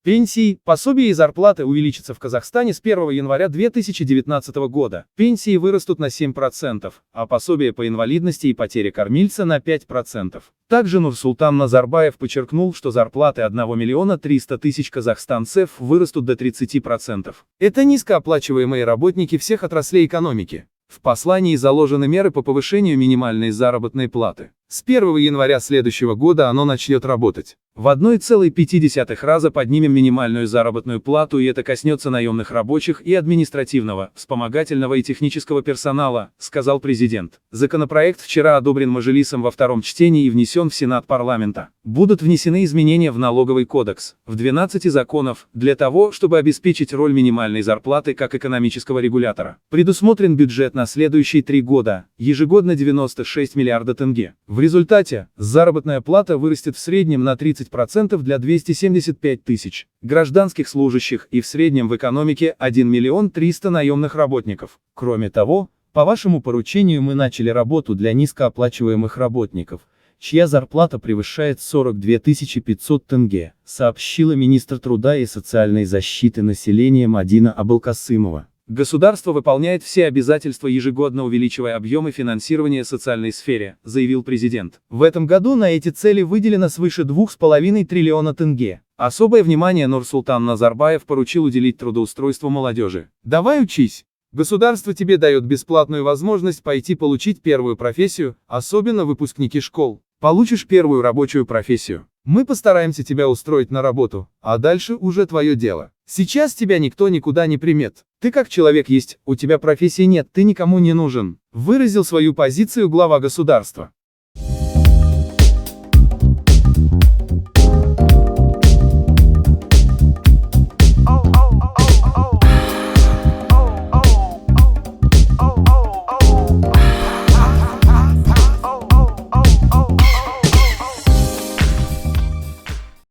Пенсии, пособия и зарплаты увеличатся в Казахстане с 1 января 2019 года. Пенсии вырастут на 7%, а пособия по инвалидности и потере кормильца на 5%. Также Нурсултан Назарбаев подчеркнул, что зарплаты 1 миллиона 300 тысяч казахстанцев вырастут до 30%. Это низкооплачиваемые работники всех отраслей экономики. В послании заложены меры по повышению минимальной заработной платы. С 1 января следующего года оно начнет работать. В 1,5 раза поднимем минимальную заработную плату, и это коснется наемных рабочих и административного, вспомогательного и технического персонала, сказал президент. Законопроект вчера одобрен Мажилисом во втором чтении и внесен в Сенат парламента. Будут внесены изменения в налоговый кодекс, в 12 законов, для того, чтобы обеспечить роль минимальной зарплаты как экономического регулятора. Предусмотрен бюджет на следующие 3 года, ежегодно 96 миллиардов тенге. В результате, заработная плата вырастет в среднем на 30% для 275 тысяч гражданских служащих и в среднем в экономике 1 миллион 300 наемных работников. Кроме того, по вашему поручению мы начали работу для низкооплачиваемых работников, чья зарплата превышает 42 500 тенге, сообщила министр труда и социальной защиты населения Мадина Абылкасымова. Государство выполняет все обязательства, ежегодно увеличивая объемы финансирования социальной сфере, заявил президент. В этом году на эти цели выделено свыше 2,5 триллиона тенге. Особое внимание Нурсултан Назарбаев поручил уделить трудоустройству молодежи. Давай учись. Государство тебе дает бесплатную возможность пойти получить первую профессию, особенно выпускники школ. Получишь первую рабочую профессию. Мы постараемся тебя устроить на работу, а дальше уже твое дело. Сейчас тебя никто никуда не примет. Ты как человек есть, у тебя профессии нет, ты никому не нужен. Выразил свою позицию глава государства.